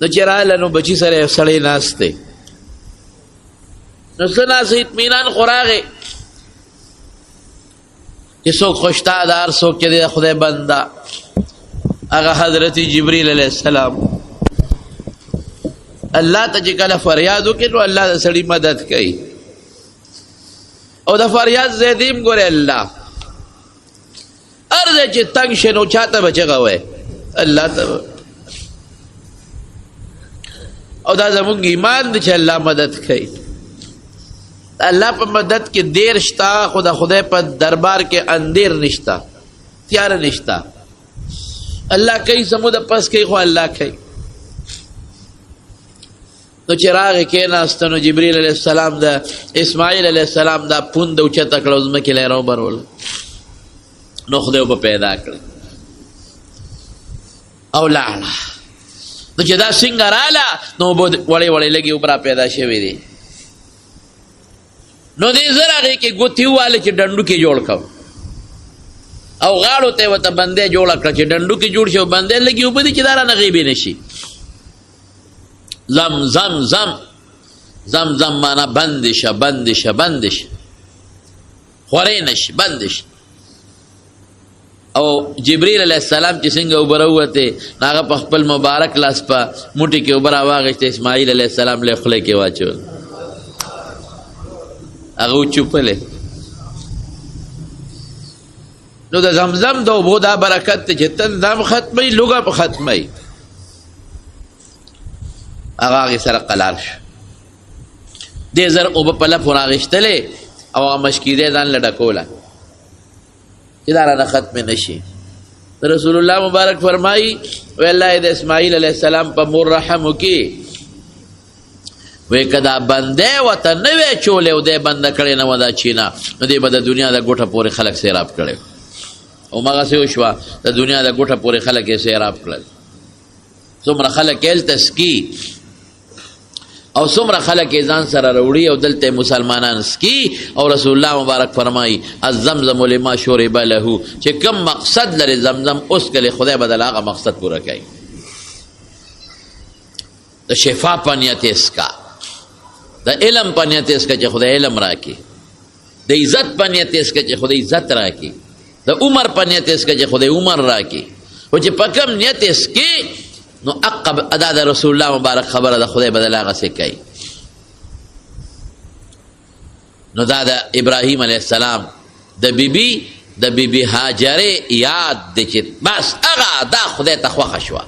نو چې راغله نو بچي سره یو سړی ناست دی، نو څه ناست اطمینان خو راغی چې څوک خوشتا ده، هر څوک چې دی د خدای بنده. هغه حضرت جبریل علیه السلام الله ته چې کله فریاد وکړي نو الله د سړي مدد کوي، او د فریاد ځای دې هم ګورې الله هر ځای چې تنګ شي نو چا ته به چغه وایي؟ الله ته. او دا زمونږ ایمان دی چې الله مدد کوي. الله په مدد کې دیر شتا، خو د خدای په دربار کې اندیر نشتا، تیار نشتا. الله کوي زموږ د پس کوي، خو الله کوي. نو چې راغې کېناسته نو جبریل علیه السلام د اسماعیل علیه السلام دا پوند اوچته کړه، ځمکې له یې راوبروله. نو خدای وبه پیدا کړه او لاړه. نو چې دا څنګه راله نو اوبه وړې وړې لږې اوبه را پیدا شوې دي. نو دې زه راغې کې ګوتې وواله چې ډنډو کې جوړ کړم، او غاړو ته یې ورته بندې جوړه کړه چې ډنډو کې جوړ شي او بندې لږې اوبه دي چې دا رانه غیبې نه شي. زم زم زم زم زم مانا بند شه بند شه بند شه، خورې نه شي، بند شه. او جبریل علیه السلام چې څنګه اوبه راووتې نو هغه په خپل مبارک لاس په موټي کې اوبه راواغېستې، اسماعیل علیه السلام له خولې کې واچول، هغه وچوپلې. نو د زمزم د اوبو دا برکت دی چې تندم ختموي، لوږه په ختموي. هغه هغې سره قلال شو، دې زر اوبه په لپو راغېښتلې او هغه مشکیدې ځان له ډکوله چې دا رانه ختمې نه شي. رسول الله مبارک فرمایي وی الله د اسماعیل علیه السلام په مور رحم وکړي، وی که دا بندې ورته نه وی چولې او دی بنده کړې نه وه دا چینه، نو دی به د دنیا د ګوټه پورې خلک سیراب کړی، او مغسې وشوه د دنیا د ګوټه پورې خلک یې سیراب کړل. څومره خلک یې هلته سکي او څومره خلک یې ځان سره راوړي او دلته مسلمانان سکي. او رسول الله مبارک فرمایي الزمزم لما شرب له، چې کم مقصد لري زمزم اوس کله خدای به د هغه مقصد پوره کوي. د شفا په نیت یې څښه، د علم په نیت یې څښه چې خدای علم راکړي، د عزت په نیت یې څښه چې خدای عزت راکړي، د عمر په نیت یې څښه چې خدای عمر راکړي. خو چې په کم نیت یې څښي نو عقب ادا د رسول الله مبارک خبره د خدای بدل هغه څه کوي. نو دا د ابراهیم علیه السلام د بیبي هاجرې یاد دی چې بس هغه دا خدای ته خوښه شوه،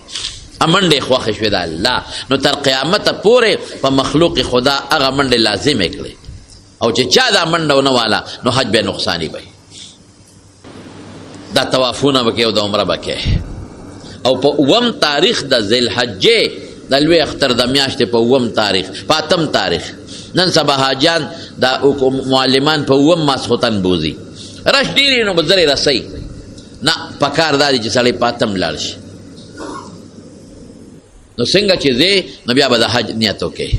منډې خوښې شوې د الله. نو تر قیامته پورې په مخلوق خدا هغه منډې لازمې کړې، او چې چا دا منډه ونه واله نو حج به نقصاني به، دا طوافونه به کوي او د عمره به کوي. او په 9 تاریخ د ذوالحجې د لوی اختر د میاشتې په 9 تاریخ په 8 تاریخ نن سبا حاجیان د معلمان په 9 ماسخوتن بوزي، رش ډېرې نو به زرې رسئ نه، پکار دا دی چې سړی په 8 لاړ شي. نو څنګه چې ځې نو بیا به د حج نیت وکړې،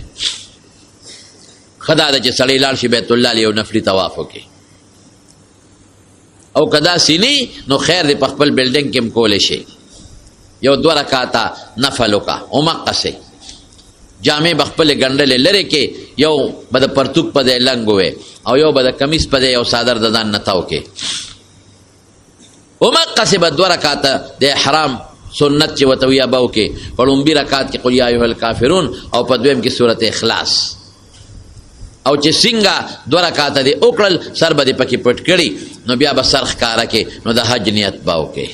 ښه دا ده چې سړی لاړ شي بیت الله یو نفلي طواف وکړي، او که داسې نه نو خیر دی په خپل بلډینګ کې هم کولی شي یو 2 رکعاته نفل وکړه، همقسې جامې به خپلې ګنډلې لرې کې، یو به د پرتوک په ځای لنګ ووې او یو به د کمیس په ځای یو څادر د ځان نه تاو کې، همقسې به 2 رکعاته د احرام سنت چې ورته وي به وکړې، په لومبي رکعت کې قل یا ایها الکافرون او په دویم کې سورت اخلاص. او چې څنګه 2 رکعاته دې وکړل سر به دې پکې پټ کړي نو بیا به سر ښکاره کې نو د حج نیت به وکړې.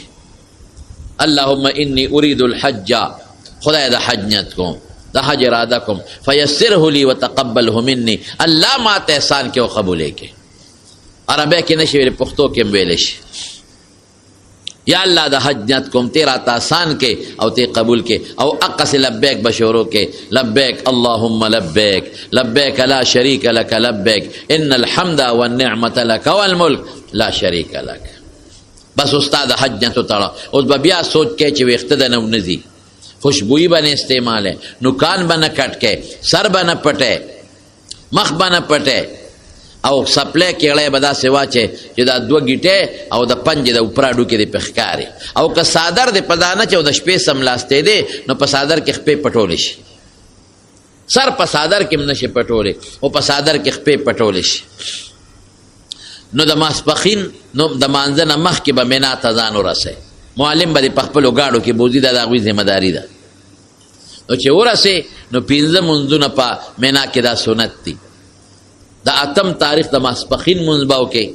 اللهم انی اريد الحج، خدای د حج نیت کوم، د حج اراده کوم، فیسره لی وتقبله مني، الله ما ته احسان کې او قبول کې. عربی کې نشي ویل، پښتو کې ویل شي یا الله د حج نیت کوم تیرا ته آسان کې او ته قبول کې، او اقص لبیک بشورو کې لبیک اللهم لبیک لبیک لا شریک لك لبیک ان الحمد والنعمة لك والملک لا شریک لك. بس استاد حج نه تو تړه، اوس به بیا سوچ کې چې ویښته د نو نزي، خوشبوئی به نه استعماله، نوکان به نه کټ کې، سر به نه پټه، مخ به نه پټه، او سپلی کیړی به داسې واچې چې دا 2 ګیټې او د پنجې د اوپراډو کې دې پې ښکاري او که څادر دې په دانه چې او د شپې سملاستې دی نو په څادر کې خپې پټولی شي سر په څادر کې هم نشي پټولی او په څادر کې خپې پټولی شي نو د ماسپښین نو د مانځه نه مخکې به مینا ته ځان ورسئ معلم به دې په خپلو ګاډو کې بوځي دا د هغوی ذمهداري ده نو چې ورسې نو 5 منځونه په مینا کې دا سنت دي د 8 تاریخ د ماسپښین منځ به وکې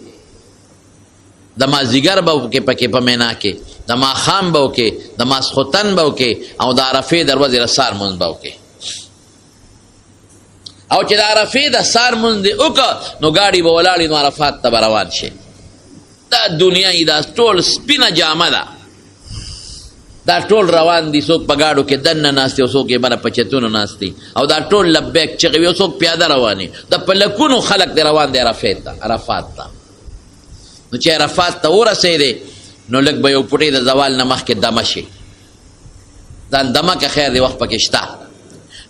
د مازدیګر به وکې پکې په مینا کې د ماښام به وکې د ماسخوتن به وکې او د عرفې د ورځې د سهار منځ به وکې او چې د عرفې د سهار منځ دې وکړه نو ګاډي به ولاړې نو عرفات ته به روان شي دا دنیا دا ټول سپینه جامه ده دا ټول روان دي څوک په ګاډو کې دننه ناست دي او څوک یې بره په چتونو ناست دي او دا ټول لبیک چغې وي او څوک پیاده روان دي د په لکونو خلک دی روان دی عرفات ته نو چې عرفات ته ورسېدې نو لږ به یو پوټۍ د زوال نه مخکې دمه شي دا دمه که خیر دی وخت پکې شته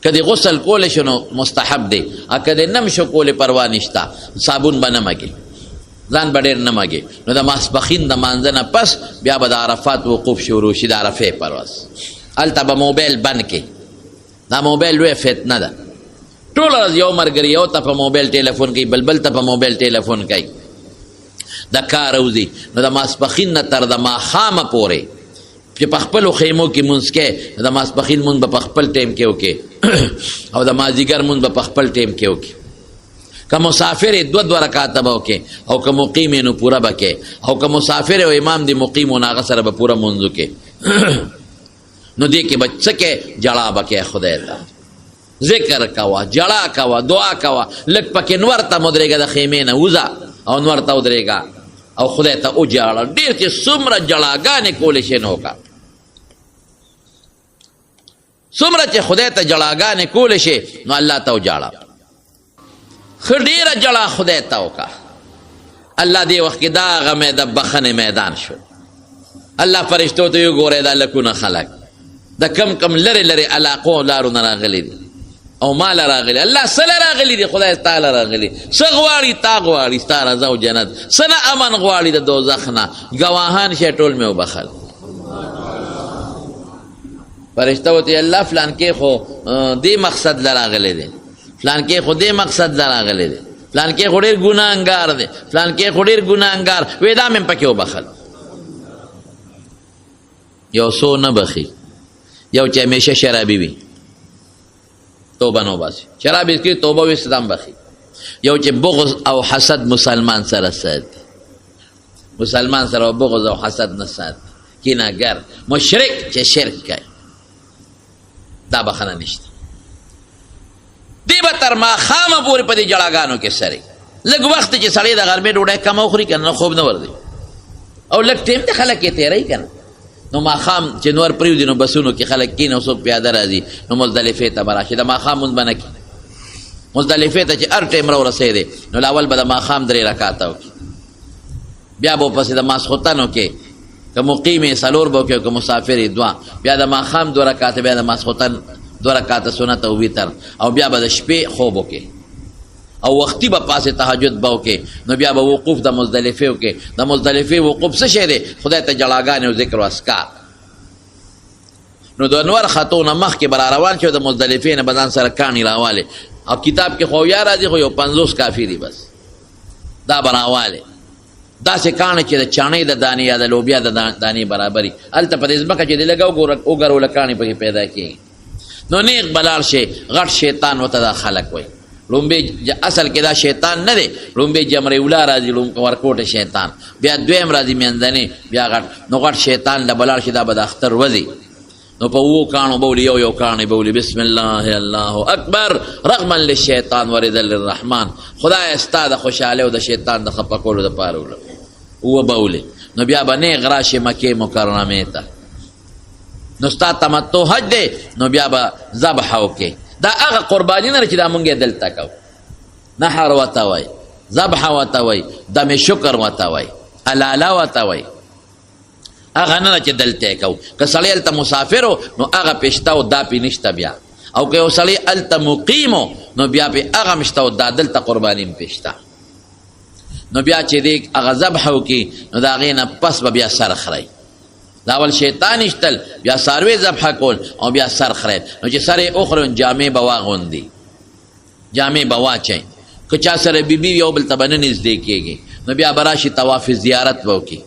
که دې غسل کولی شو نو مستحب دی که دې نم شو کولی پروا نشته صابون به نه مږې ځان به ډېر نه مږې نو د ماسپښین د مانځه نه پس بیا به د عرفات وقوف شروع شي د عرفې پر ورځ هلته به موبایل بند کړي دا موبایل لویه فتنه ده ټوله ورځ یو ملګري یو ته په موبایل ټیلیفون کوي بل ته په موبایل ټیلیفون کوي د کار وځي نو د ماسپښین نه تر د ماښامه پورې چې په خپلو خیمو کې مونځ کې د ماسپښین مونځ به په خپل ټیم کې وکړي او د مازدیګر مونځ به په خپل ټیم کې وکړي که مسافر 2 رکعاته به وکړي او که مقیم نو پوره به کې او که مسافر او امام دی مقیم و نو هغه سره به پوره مونځ وکړي نو دې کې به څه کې جړا به کې خدای ته ذکر کوه جړا کوه دعا کوه لږ پکې نور ته مدرېږه د خیمې نه وځه او نور ته ودرېږه او خدای ته وجاړه ډېر چې څومره جړاګانې کولی شي نو وکړه څومره چې خدای ته جړاګانې کولی شي نو الله ته وجاړه ښه ډېره جړه خدای ته وکړه الله دې وخت کې دا هغه د بخنې میدان شو الله فرشتو ته یې وګورئ دا لکونه خلک د کم لرې لرې علاقو لارو نه راغلي دي او مال راغلی الله سره راغلی دی خدای تعالی راغلی څه غواړي تا غواړي ستا رضا او جنت څه نه امن غواړي د دوزخ نه ګواهان شي ټول مې وبخل فرشته وته الله فلان کې خو دې مقصد لراغلی دی فلان کې خو دې مقصد لراغلی دی فلان کې خو ډېر ګناهګار دی فلان کې خو ډېر ګناهګار وې دا مې پکې وبخل یو څو نه بخي یو چې همیشه شرابي وي توبه نو باسي شراب اسکی توبه وي صدام بخي یو چې بغض او حسد مسلمان سره ساتي مسلمان سره بغض او حسد نه ساتي کینهګر مشرک چې شرک کوي دا بخنه نشته دی به تر ماښامه پورې په دې جړاګانو کې سرې لږ وخت چې سړی د غرمې ډوډۍ کمه وخوري که نه خوب نه ورځي او لږ ټیم ته خلک یې تېروي که نه نو ماښام چې نور پرېوځي نو بسونو کې خلک کښېني او څوک پیاده راځي نو مزدلفې ته به راشي د ماښام مونځ به نه کړي مزدلفې ته چې هر ټیم راورسېدی نو اول به د ماښام 3 رکعاته وکړي بیا به ورپسې د ماسخوتنو کې که مقیم یې 4 به وکړي او که مسافر یې 2 بیا د ماښام 2 رکعاته بیا د ماسخوتن 2 رکعاته سنت او ویتر او بیا به د شپې خوب وکړي او وختي به پاسې تهجد به وکړي نو بیا به وقوف د مزدلفې وکړي د مزدلفې وقوف څه شی دی خدای ته جړاګانې او ذکر و اذکار نو د انور خطو نه مخکې به را روان شي د مزدلفې نه به ځان سره کاڼي راوالې او کتاب کې خو یا راځي خو یو 50 کافي دي بس دا به راوالې داسې کاڼې چې د چاڼۍ د دانې یا د لوبیا د دانې برابري هلته په دې ځمکه چې د لږه وګروله کاڼې پکې پیدا کېږي نو نیغ به لاړ شي غټ شیطان ورته دا خلک وایي لومبی اصل کې دا شیطان نه دی لومبی جمرې اولا راځي ورکوټه شیطان بیا دویم راځي میندنې بیا غټ نو غټ شیطان له بلاړ شي دا به د اختر وځي نو په وو کاڼو به ولي یو کاڼی به ولي بسم الله الله اکبر رغما للشیطان وردا للرحمن خدای ستا د خوشحالۍ او د شیطان د خفه کولو دپاره ووه به ولي نو بیا به نیغ راشي مکې مکرمې ته نو ستا تمتع حج دی نو بیا به ذبحه وکړې دا هغه قرباني نه چې دا مونږ یې دلته کوو نحر ورته وایي ذبحه ورته وایي دم شکر ورته وایي الاله ورته وایي هغه نه چې دلته یې کوو که سړی هلته مسافر و نو هغه پې شته او دا پې نشته بیا او که یو سړی هلته مقیم و نو بیا پې هغه هم شته او دا دلته قرباني هم پې شته نو بیا چې دی هغه ذبح وکړي نو د هغې نه پس به بیا سر خری. دا اول شیطان ایشتل، بیا څاروي ذبح کول او بیا سر خری. نو چې سر یې وخوري جامې به واغوندي، جامې به واچئ. که چا سره بیبي یو بل ته به نه نږدې کېږي نو بیا به راشي طواف زیارت به وکړي.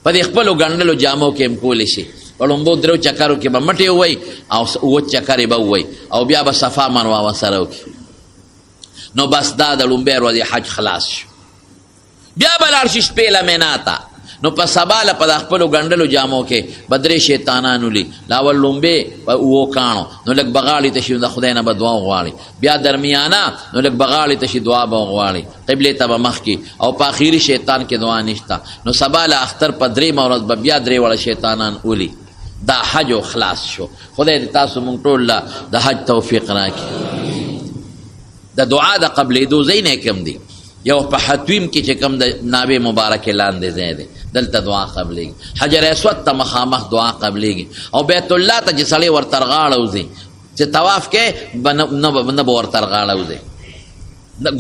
په دې خپلو ګنډلو جامو کې هم کولی شي. په لومبو درو چکرو کې به مټې ووایي او اووه چکرې به ووایي او بیا به صفا مروه ورسره وکړي. نو بس دا د لومبۍ ورځې حج خلاص شو. بیا به لاړ شي شپې له مینا ته. نو په سبا له په د خپلو ګنډلو جامو کې به درې شیطانان ولي. لاول لومبې په اوو کاڼو نو لږ به غاړې ته شي د خدای نه به دعا وغواړي. بیا درمیانه نو لږ به غاړې ته شي دعا به وغواړي، قبلې ته به مخکې. او په اخري شیطان کې دعا نشته. نو سبا له اختر په درېیمه ورځ به بیا درې وړه شیطانان ولي. دا حج و خلاص شو. خدای دې تاسو مونږ ټول له د حج توفیق راکړي. د دعا د قبلېدو ځای نه کم دی. یو په حتویم کې چې کوم د ناوې مبارکې لاندې ځای دی، دلته دعا قبلېږي. حجر اسود ته مخامخ دعا قبلېږي. او بیت الله ته چې سړی ورته غاړه وځي چې طواف کې نه به ورته غاړه وځي.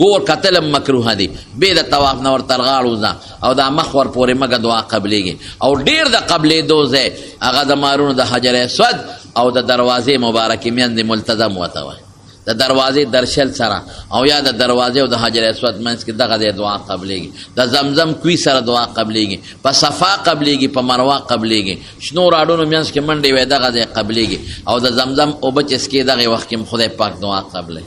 ګور کتل هم مکروه دی، بې د طواف نه ورته غاړه وځه او دا مخ ور پورې مګه دعا قبلېږي. او ډېر د قبلېدو ځای هغه د مارونو د حجر اسود او د دروازې مبارکې میندې ملتزم وته وایي. د دروازې درشل سره او یا د دروازې او د حجر اسود منځ کې دغه دی دعا قبلېږي. د زمزم کوی سره دعا قبلېږي، په صفا قبلېږي، په مروه قبلېږي. شنو راډونو منځ کې منډې وی دغه دی قبلېږي. او د زمزم اوبه چسکې دغې وخت کې خدای پاک دعا قبلوي.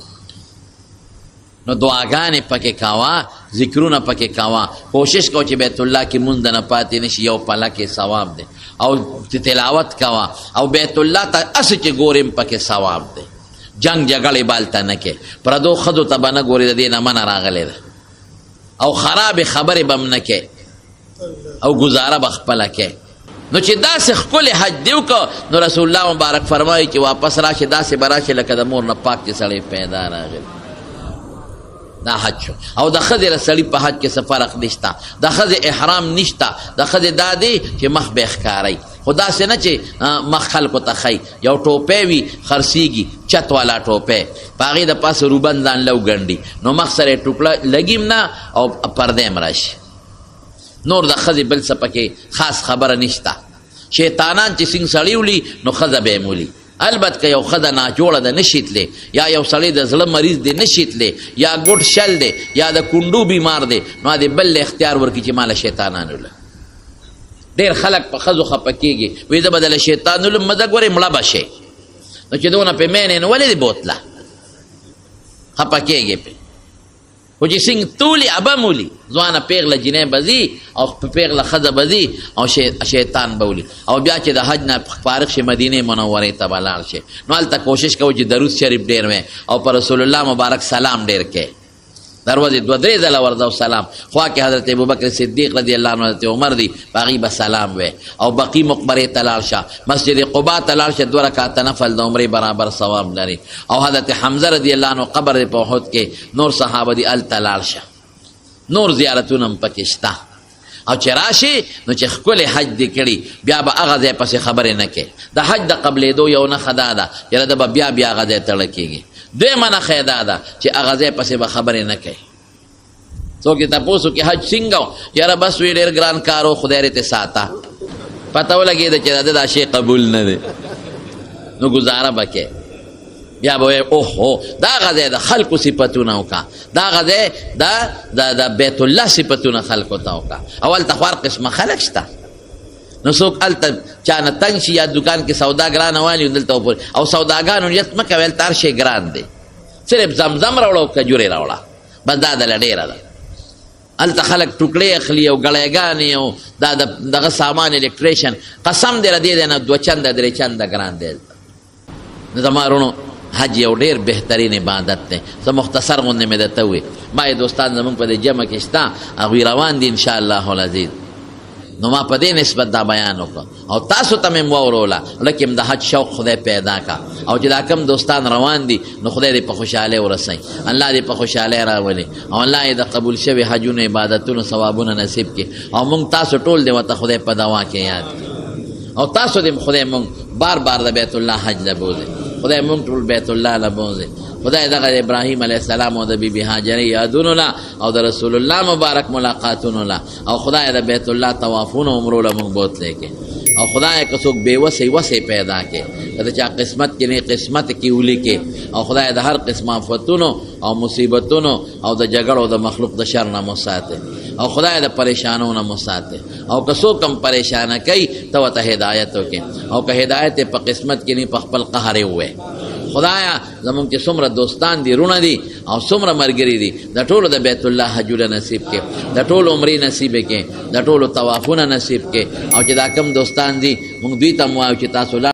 نو دعاګانې پکې کوه، ذکرونه پکې کوه. کوشش کو چې بیت الله کې مونځ نه پاتې نه شي، یو پله کې ثواب دی. او تلاوت کوه او بیت الله ته هسې چې ګورې پکې ثواب دی. جنگ جګړې بالته نه کې، پردو ښځو ته به نه ګورې، د دې نه منه راغلی ده. او خرابې خبرې به هم نه کې او ګزاره به خپله کې. نو چې داسې ښکلی حج دې وکړه نو رسول الله مبارک فرمایي چې واپس راشي داسې به راشي لکه د مور نه پاک چې سړی پیدا راغلی. دا حج شو. او د ښځې له سړي په حج کې څه فرق نشته. د ښځې احرام نشته. د ښځې دا دی چې مخ به یې ښکاروي، خو داسې نه چې مخ خلکو ته ښایي. یو ټوپی وي خرڅېږي، چت والا ټوپی، په هغې د پاسه روبند ځان لو ګنډي، نو مخ سره یې ټوکله لګي هم نه او پرده هم راشي. نور د ښځې بل څه پکې خاص خبره نشته. شیطانان چې څنګه سړي ولي نو ښځه به یې ولي. البته که یو ښځه ناجوړه ده نه شیتلی، یا یو سړی د زړه مریض دی نه شیتلی، یا ګوټ شل دی، یا د کونډو بیمار دی، نو دې بل اختیار ورکړي چې ما له شیطانان وله. ډېر خلک په ښځو خفه کېږي، وایي زه به د له شیطان ولم، مزه ګورې مړه به شي. نو چې دونه پې مینې نو ولې دې بوتله خفه کېږي پې. خو چې څنګه تولي ابه مولي ځوانه پیغله جینۍ به ځي او په پیغله ښځه به ځي او شیطان به ولي. او بیا چې د حج نه فارغ شي مدینې منورې ته به لاړ شي نو هلته کوشش کوو چې درود شریف ډېر وی او په رسول الله مبارک سلام ډېر کې. در ورځې دوه درې ځله ورځه او سلام. خوا کې حضرت ابوبکر صدیق رضی الله عنه حضرت عمر دی په هغې به سلام وی. او بقي مقبرې ته لاړ شه، مسجد قبا ته لاړ شه، 2 رکعته نفل د عمرې برابر ثواب لري. او حضرت حمزه رضی الله عنه قبر دی په احد کې، نور صحابه دي هلته لاړ شه. نور زیارتونه هم پکې شته. او چې راشي نو چې ښکلی حج دې کړي بیا به هغه ځای پسې خبرې نه کوې. د حج د قبلېدو یو نښه دا ده یاره ده به بیا هغه ځای تړه کېږي. دویمه نښه یې دا ده چې هغه ځای پسې به خبرې نه کوي. څوک یې تپوس وکړي حج څنګه و، یاره بس وی ډېر ګران کار و، خدای دې ساته. پته ولګېده چې د دا شی قبول نه دی، نو ګزاره به کوې. بیا به وایي اوهو دا هغه ځای د خلکو صفتونه وکړه، دا هغه ځای د بیت الله صفتونه خلکو ته وکړه. او هلته خو هر قسمه خلک شته، نو څوک هلته چا نه تنګ شي یا دوکان کې سودا ګرانه والي دلته وپورې. او سوداګانو نیت مه کوئ، هلته هر شی ګران دی، صرف زمزم راوړه او کجورې راوړه، بس دا دله ډېره ده. هلته خلک ټوکړې اخلي او ګړیګانې او دا دغه سامان الکټریشن، قسم دی له دې دی نه 2 چنده 3 چنده ګران دی. نو زما وروڼو حج یو ډېر بهترین عبادت دی. زه مختصر غوندې مې درته ووایي، ما یې دوستان زمونږ په دې جمع کې شته، هغوی روان دي انشاءالله العزیز. نو ما په دې نسبت دا بیان وکړه او تاسو ته مې واوروله لکه د حج شوق خدای پیدا کا. او چې دا کم دوستان روان دي نو خدای دې په خوشحالۍ ورسوي، الله دې په خوشحالۍ راولي او الله یې د قبول شوي حجونو عبادتونو ثوابونه نصیب کړي. او موږ تاسو ټول دې ورته خدای په دوا کې یاد کړي او تاسو دې خدای موږ بار بار د بیت الله حج له بوځي. خدای مونږ ټول بیت الله له بوځي. خدای دغه ابراهیم علیه السلام او د بیبي هاجرې یادونو له او د رسول الله مبارک ملاقاتونو له او خدای د بیت الله طوافونو عمرو له مونږ بوتلی کې. او خدای که څوک بې وسې وسې پیدا کې، که د چا قسمت کې نه قسمت کې ولیکې، او خدای د هر قسم آفتونو او مصیبتونو او د جګړو د مخلوق د شر نه مو ساتې، او خدای د پریشانو نه مو ساتې. او که څوک هم پریشانه کوي ته ورته هدایت وکړې، او که هدایت یې په قسمت کې نه په خپل قهر یې ووایې. خدایا زمونږ چې څومره دوستان دي، رونه دي او څومره ملګري دي، د ټولو د بیت الله حجونه نصیب کې، د ټولو عمرې نصیب کې، د ټولو طوافونه نصیب کې. او چې دا کم دوستان دي مونږ دوی ته هم وایو چې تاسو